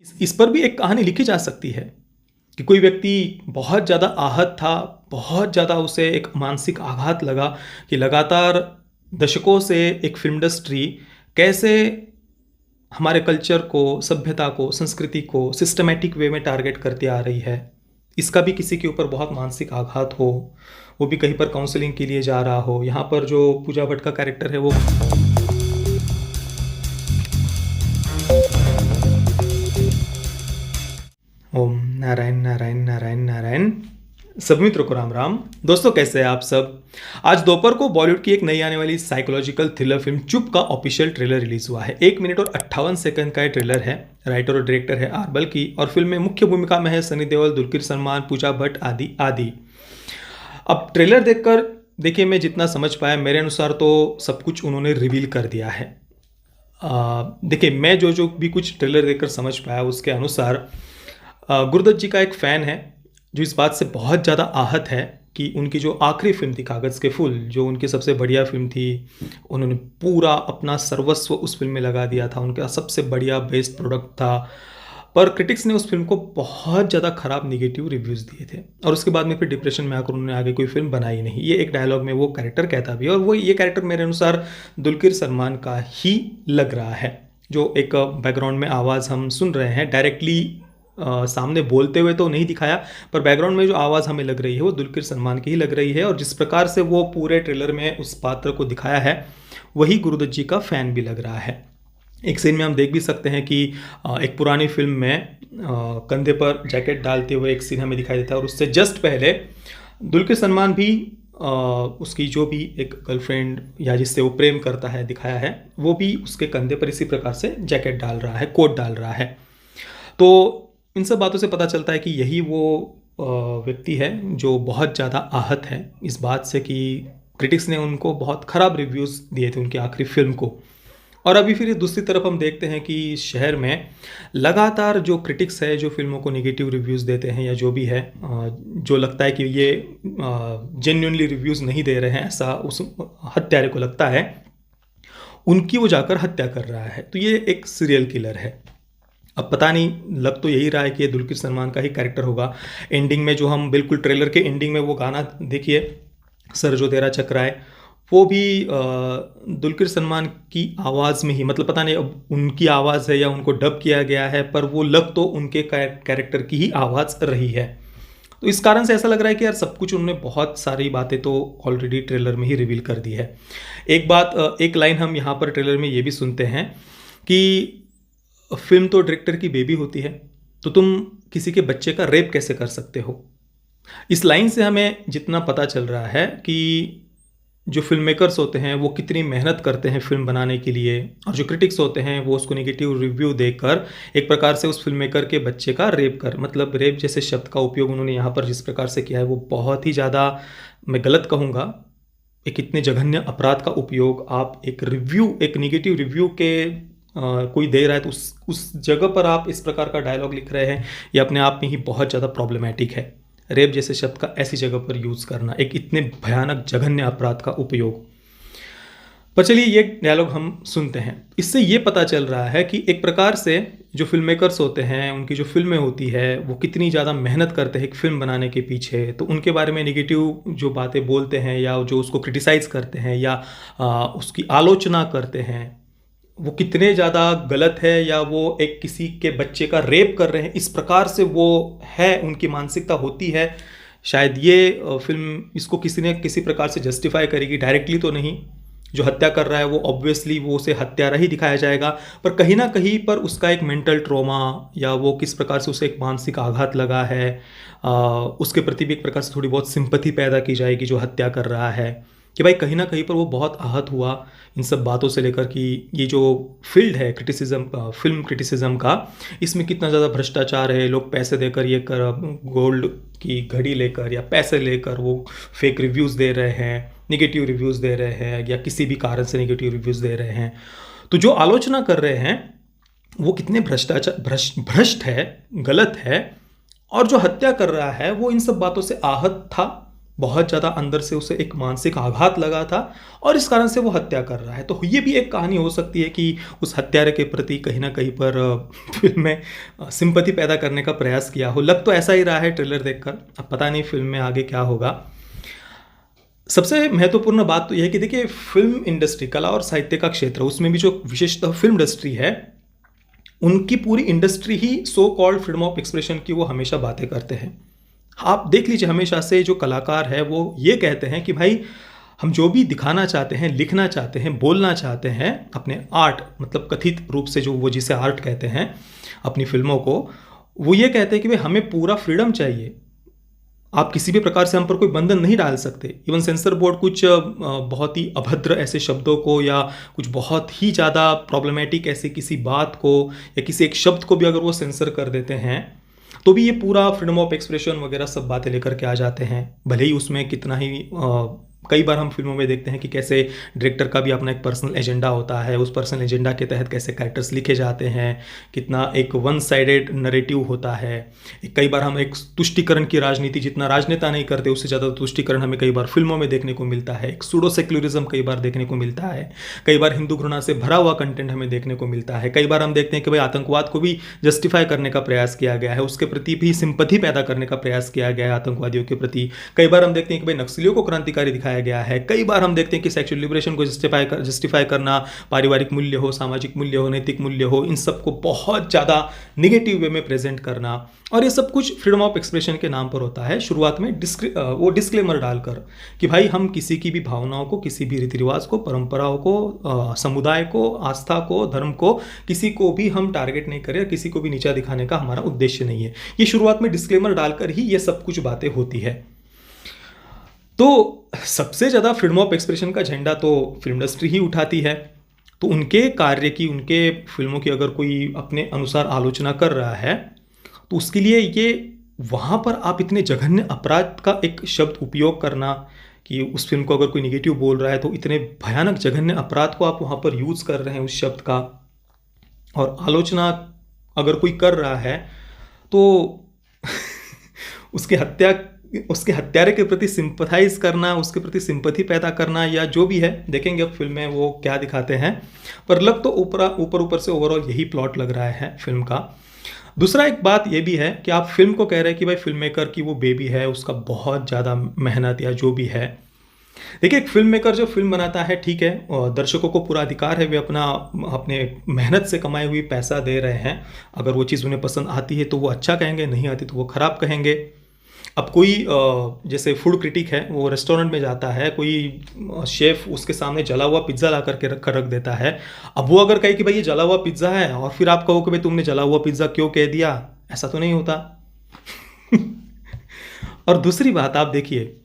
इस पर भी एक कहानी लिखी जा सकती है कि कोई व्यक्ति बहुत ज़्यादा आहत था, बहुत ज़्यादा उसे एक मानसिक आघात लगा कि लगातार दशकों से एक फ़िल्म इंडस्ट्री कैसे हमारे कल्चर को, सभ्यता को, संस्कृति को सिस्टमैटिक वे में टारगेट करती आ रही है। इसका भी किसी के ऊपर बहुत मानसिक आघात हो, वो भी कहीं पर काउंसलिंग के लिए जा रहा हो। यहाँ पर जो पूजा भट्ट का कैरेक्टर है वो ओम नारायण नारायण नारायण नारायण। सब मित्रों को राम राम। दोस्तों कैसे हैं आप सब। आज दोपहर को बॉलीवुड की एक नई आने वाली साइकोलॉजिकल थ्रिलर फिल्म चुप का ऑफिशियल ट्रेलर रिलीज हुआ है। 1 मिनट और 58 सेकंड का ये ट्रेलर है। राइटर और डायरेक्टर है आर बल्की और फिल्म में मुख्य भूमिका में है सनी देओल, दुलकर सलमान, पूजा भट्ट आदि आदि। अब ट्रेलर देखकर देखिए, मैं जितना समझ पाया मेरे अनुसार तो सब कुछ उन्होंने रिवील कर दिया है। देखिए, मैं जो भी कुछ ट्रेलर देखकर समझ पाया उसके अनुसार गुरुदत्त जी का एक फ़ैन है जो इस बात से बहुत ज़्यादा आहत है कि उनकी जो आखिरी फिल्म थी कागज़ के फूल, जो उनकी सबसे बढ़िया फिल्म थी, उन्होंने पूरा अपना सर्वस्व उस फिल्म में लगा दिया था, उनका सबसे बढ़िया बेस्ट प्रोडक्ट था। पर क्रिटिक्स ने उस फिल्म को बहुत ज़्यादा ख़राब नेगेटिव रिव्यूज़ दिए थे और उसके बाद में फिर डिप्रेशन में आकर उन्होंने आगे कोई फिल्म बनाई नहीं। ये एक डायलॉग में वो कैरेक्टर कहता भी है और वो ये कैरेक्टर मेरे अनुसार दुलकर सलमान का ही लग रहा है। जो एक बैकग्राउंड में आवाज़ हम सुन रहे हैं, डायरेक्टली सामने बोलते हुए तो नहीं दिखाया, पर बैकग्राउंड में जो आवाज़ हमें लग रही है वो दुलकर सलमान की ही लग रही है। और जिस प्रकार से वो पूरे ट्रेलर में उस पात्र को दिखाया है वही गुरुदत्त जी का फ़ैन भी लग रहा है। एक सीन में हम देख भी सकते हैं कि एक पुरानी फिल्म में कंधे पर जैकेट डालते हुए एक सीन हमें दिखाई देता है और उससे जस्ट पहले दुलकर सलमान भी उसकी जो भी एक गर्लफ्रेंड या जिससे वो प्रेम करता है दिखाया है, वो भी उसके कंधे पर इसी प्रकार से जैकेट डाल रहा है, कोट डाल रहा है। तो इन सब बातों से पता चलता है कि यही वो व्यक्ति है जो बहुत ज़्यादा आहत है इस बात से कि क्रिटिक्स ने उनको बहुत ख़राब रिव्यूज़ दिए थे उनकी आखिरी फिल्म को। और अभी फिर दूसरी तरफ हम देखते हैं कि शहर में लगातार जो क्रिटिक्स है जो फिल्मों को नेगेटिव रिव्यूज़ देते हैं या जो भी है, जो लगता है कि ये जेन्युइनली रिव्यूज़ नहीं दे रहे हैं ऐसा उस हत्यारे को लगता है, उनकी वो जाकर हत्या कर रहा है। तो ये एक सीरियल किलर है। अब पता नहीं, लग तो यही रहा है कि ये दुलकर सलमान का ही कैरेक्टर होगा। एंडिंग में जो हम बिल्कुल ट्रेलर के एंडिंग में वो गाना देखिए, सर जो तेरा चकराए, वो भी दुलकर सलमान की आवाज़ में ही, मतलब पता नहीं अब उनकी आवाज़ है या उनको डब किया गया है, पर वो लग तो उनके कैरेक्टर की ही आवाज़ रही है। तो इस कारण से ऐसा लग रहा है कि यार सब कुछ उन्होंने बहुत सारी बातें तो ऑलरेडी ट्रेलर में ही रिवील कर दी है। एक बात, एक लाइन हम यहाँ पर ट्रेलर में ये भी सुनते हैं कि फिल्म तो डायरेक्टर की बेबी होती है, तो तुम किसी के बच्चे का रेप कैसे कर सकते हो। इस लाइन से हमें जितना पता चल रहा है कि जो फिल्म मेकर्स होते हैं वो कितनी मेहनत करते हैं फिल्म बनाने के लिए, और जो क्रिटिक्स होते हैं वो उसको नेगेटिव रिव्यू देकर एक प्रकार से उस फिल्म मेकर के बच्चे का रेप कर, मतलब रेप जैसे शब्द का उपयोग उन्होंने यहाँ पर जिस प्रकार से किया है वो बहुत ही ज़्यादा, मैं गलत कहूँगा, एक इतने जघन्य अपराध का उपयोग आप एक रिव्यू, एक नेगेटिव रिव्यू के कोई दे रहा है तो उस जगह पर आप इस प्रकार का डायलॉग लिख रहे हैं, ये अपने आप में ही बहुत ज़्यादा प्रॉब्लमैटिक है। रेप जैसे शब्द का ऐसी जगह पर यूज़ करना, एक इतने भयानक जघन्य अपराध का उपयोग। पर चलिए ये डायलॉग हम सुनते हैं। इससे ये पता चल रहा है कि एक प्रकार से जो फिल्म मेकर्स होते हैं, उनकी जो फिल्में होती है वो कितनी ज़्यादा मेहनत करते हैं एक फ़िल्म बनाने के पीछे, तो उनके बारे में नेगेटिव जो बातें बोलते हैं या जो उसको क्रिटिसाइज़ करते हैं या उसकी आलोचना करते हैं, वो कितने ज़्यादा गलत है, या वो एक किसी के बच्चे का रेप कर रहे हैं इस प्रकार से वो है, उनकी मानसिकता होती है। शायद ये फिल्म इसको किसी ने किसी प्रकार से जस्टिफाई करेगी, डायरेक्टली तो नहीं। जो हत्या कर रहा है वो ऑब्वियसली वो उसे हत्यारा ही दिखाया जाएगा, पर कहीं ना कहीं पर उसका एक मेंटल ट्रॉमा या वो किस प्रकार से उसे एक मानसिक आघात लगा है, उसके प्रति भी एक प्रकार से थोड़ी बहुत सिंपैथी पैदा की जाएगी जो हत्या कर रहा है, कि भाई कहीं ना कहीं पर वो बहुत आहत हुआ इन सब बातों से लेकर कि ये जो फील्ड है क्रिटिसिज्म, फिल्म क्रिटिसिज्म का, इसमें कितना ज़्यादा भ्रष्टाचार है। लोग पैसे देकर ये कर गोल्ड की घड़ी लेकर या पैसे लेकर वो फेक रिव्यूज़ दे रहे हैं, नेगेटिव रिव्यूज़ दे रहे हैं या किसी भी कारण से नेगेटिव रिव्यूज़ दे रहे हैं। तो जो आलोचना कर रहे हैं वो कितने भ्रष्ट है, गलत है, और जो हत्या कर रहा है वो इन सब बातों से आहत था बहुत ज़्यादा अंदर से उसे एक मानसिक आघात लगा था और इस कारण से वो हत्या कर रहा है। तो ये भी एक कहानी हो सकती है कि उस हत्यारे के प्रति कहीं न कहीं पर फ़िल्म में सिम्पैथी पैदा करने का प्रयास किया हो। लग तो ऐसा ही रहा है ट्रेलर देखकर, अब पता नहीं फ़िल्म में आगे क्या होगा। सबसे महत्वपूर्ण बात तो ये है कि देखिए फ़िल्म इंडस्ट्री, कला और साहित्य का क्षेत्र, उसमें भी जो विशेषतः फ़िल्म इंडस्ट्री है, उनकी पूरी industry he so called freedom of expression की वो हमेशा बातें करते हैं। आप देख लीजिए हमेशा से जो कलाकार है वो ये कहते हैं कि भाई हम जो भी दिखाना चाहते हैं, लिखना चाहते हैं, बोलना चाहते हैं, अपने आर्ट मतलब कथित रूप से जो वो जिसे आर्ट कहते हैं अपनी फ़िल्मों को, वो ये कहते हैं कि भाई हमें पूरा फ्रीडम चाहिए। आप किसी भी प्रकार से हम पर कोई बंधन नहीं डाल सकते। इवन सेंसर बोर्ड कुछ बहुत ही अभद्र ऐसे शब्दों को या कुछ बहुत ही ज़्यादा प्रॉब्लमैटिक ऐसे किसी बात को या किसी एक शब्द को भी अगर वो सेंसर कर देते हैं, तो भी ये पूरा फ्रीडम ऑफ एक्सप्रेशन वगैरह सब बातें लेकर के आ जाते हैं। भले ही उसमें कितना ही कई बार हम फिल्मों में देखते हैं कि कैसे डायरेक्टर का भी अपना एक पर्सनल एजेंडा होता है, उस पर्सनल एजेंडा के तहत कैसे कैरेक्टर्स लिखे जाते हैं, कितना एक वन साइडेड नरेटिव होता है। कई बार हम एक तुष्टिकरण की राजनीति, जितना राजनेता नहीं करते उससे ज़्यादा तुष्टिकरण हमें कई बार फिल्मों में देखने को मिलता है। एक सूडो सेक्युलरिज्म कई बार देखने को मिलता है, कई बार हिंदू घृणा से भरा हुआ कंटेंट हमें देखने को मिलता है। कई बार हम देखते हैं कि भाई आतंकवाद को भी जस्टिफाई करने का प्रयास किया गया है, उसके प्रति भी सिंपैथी पैदा करने का प्रयास किया गया है आतंकवादियों के प्रति। कई बार हम देखते हैं कि भाई नक्सलियों को क्रांतिकारी दिखाया गया है। कई बार हम देखते हैं कि सेक्सुअल लिबरेशन को जस्टिफाई करना, पारिवारिक मूल्य हो, सामाजिक मूल्य हो, नैतिक मूल्य हो, इन सबको बहुत ज़्यादा निगेटिव वे में प्रेजेंट करना, और ये सब कुछ फ्रीडम ऑफ एक्सप्रेशन के नाम पर होता है। शुरुआत में वो डिस्क्लेमर डालकर कि भाई हम किसी की भी भावनाओं को, किसी भी रीति रिवाज को, परंपराओं को, समुदाय को, आस्था को, धर्म को, किसी को भी हम टारगेट नहीं करें, किसी को भी नीचा दिखाने का हमारा उद्देश्य नहीं है। ये शुरुआत में डिस्क्लेमर डालकर ही ये सब कुछ बातें होती है। तो सबसे ज़्यादा फ्रीडम ऑफ एक्सप्रेशन का झंडा तो फिल्म इंडस्ट्री ही उठाती है। तो उनके कार्य की, उनके फिल्मों की अगर कोई अपने अनुसार आलोचना कर रहा है तो उसके लिए ये वहाँ पर आप इतने जघन्य अपराध का एक शब्द उपयोग करना कि उस फिल्म को अगर कोई निगेटिव बोल रहा है तो इतने भयानक जघन्य अपराध को आप वहाँ पर यूज़ कर रहे हैं उस शब्द का, और आलोचना अगर कोई कर रहा है तो उसके हत्यारे के प्रति सिंपथाइज करना, उसके प्रति सिंपथी पैदा करना, या जो भी है, देखेंगे अब फिल्म में वो क्या दिखाते हैं। पर लग तो ऊपर से ओवरऑल यही प्लॉट लग रहा है फिल्म का। दूसरा एक बात ये भी है कि आप फिल्म को कह रहे हैं कि भाई फिल्म मेकर की वो बेबी है, उसका बहुत ज़्यादा मेहनत या जो भी है। देखिए एक फिल्म मेकर जो फिल्म बनाता है, ठीक है, और दर्शकों को पूरा अधिकार है, वे अपने मेहनत से कमाई हुई पैसा दे रहे हैं। अगर वो चीज़ उन्हें पसंद आती है तो वो अच्छा कहेंगे, नहीं आती तो वो ख़राब कहेंगे। अब कोई जैसे फूड क्रिटिक है, वो रेस्टोरेंट में जाता है, कोई शेफ़ उसके सामने जला हुआ पिज़्ज़ा ला करके रख देता है। अब वो अगर कहे कि भाई ये जला हुआ पिज़्ज़ा है, और फिर आप कहो कि भाई तुमने जला हुआ पिज़्ज़ा क्यों कह दिया, ऐसा तो नहीं होता। और दूसरी बात आप देखिए,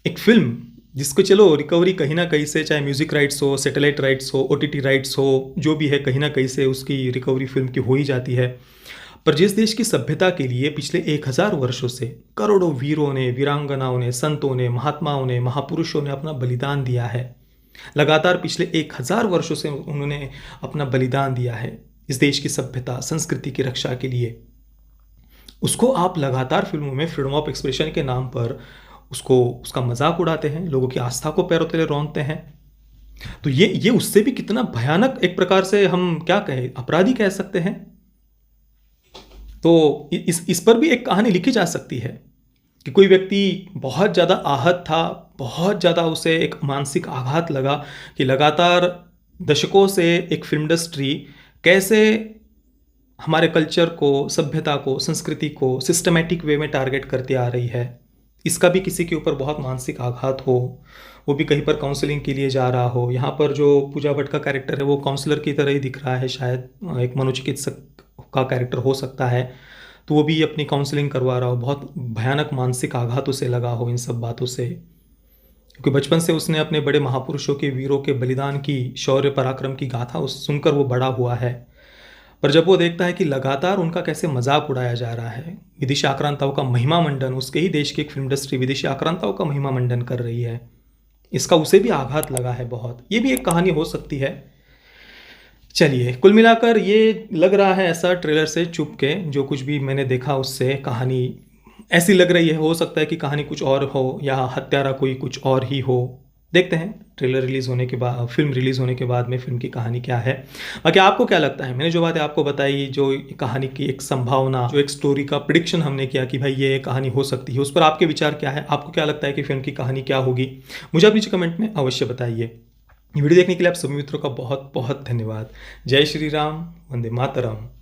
एक फिल्म जिसको चलो रिकवरी कहीं ना कहीं से, चाहे म्यूज़िक राइट्स हो, सैटेलाइट राइट्स हो, OTT राइट्स हो, जो भी है, कहीं ना कहीं से उसकी रिकवरी फिल्म की हो ही जाती है। पर जिस देश की सभ्यता के लिए पिछले 1000 वर्षों से करोड़ों वीरों ने, वीरांगनाओं ने, संतों ने, महात्माओं ने, महापुरुषों ने अपना बलिदान दिया है, लगातार पिछले 1000 वर्षों से उन्होंने अपना बलिदान दिया है इस देश की सभ्यता, संस्कृति की रक्षा के लिए, उसको आप लगातार फिल्मों में फ्रीडम ऑफ एक्सप्रेशन के नाम पर उसका मजाक उड़ाते हैं, लोगों की आस्था को पैरों तले रौंदते हैं। तो ये उससे भी कितना भयानक, एक प्रकार से हम क्या कहें, अपराधी कह सकते हैं। तो इस पर भी एक कहानी लिखी जा सकती है कि कोई व्यक्ति बहुत ज़्यादा आहत था, बहुत ज़्यादा उसे एक मानसिक आघात लगा कि लगातार दशकों से एक फिल्म इंडस्ट्री कैसे हमारे कल्चर को, सभ्यता को, संस्कृति को सिस्टमेटिक वे में टारगेट करती आ रही है। इसका भी किसी के ऊपर बहुत मानसिक आघात हो, वो भी कहीं पर काउंसलिंग के लिए जा रहा हो। यहाँ पर जो पूजा भट्ट का कैरेक्टर है वो काउंसलर की तरह ही दिख रहा है, शायद एक मनोचिकित्सक का कैरेक्टर हो सकता है, तो वो भी अपनी काउंसलिंग करवा रहा हो, बहुत भयानक मानसिक आघात उसे लगा हो इन सब बातों से, क्योंकि बचपन से उसने अपने बड़े महापुरुषों के, वीरों के बलिदान की, शौर्य पराक्रम की गाथा उस सुनकर वो बड़ा हुआ है। पर जब वो देखता है कि लगातार उनका कैसे मजाक उड़ाया जा रहा है, विदेशी आक्रांताओं का महिमा मंडन, उसके ही देश की एक फिल्म इंडस्ट्री विदेशी आक्रांताओं का महिमा मंडन कर रही है, इसका उसे भी आघात लगा है बहुत। ये भी एक कहानी हो सकती है। चलिए, कुल मिलाकर ये लग रहा है ऐसा ट्रेलर से चुप के, जो कुछ भी मैंने देखा उससे कहानी ऐसी लग रही है, हो सकता है कि कहानी कुछ और हो या हत्यारा कोई कुछ और ही हो। देखते हैं ट्रेलर रिलीज़ होने के बाद, फिल्म रिलीज़ होने के बाद में फिल्म की कहानी क्या है। बाकी आपको क्या लगता है? मैंने जो बातें आपको बताई, जो कहानी की एक संभावना, जो एक स्टोरी का प्रेडिक्शन हमने किया कि भाई ये कहानी हो सकती है, उस पर आपके विचार क्या है? आपको क्या लगता है कि फिल्म की कहानी क्या होगी? मुझे आप नीचे कमेंट में अवश्य बताइए। ये वीडियो देखने के लिए आप सभी मित्रों का बहुत बहुत धन्यवाद। जय श्री राम, वंदे मातरम।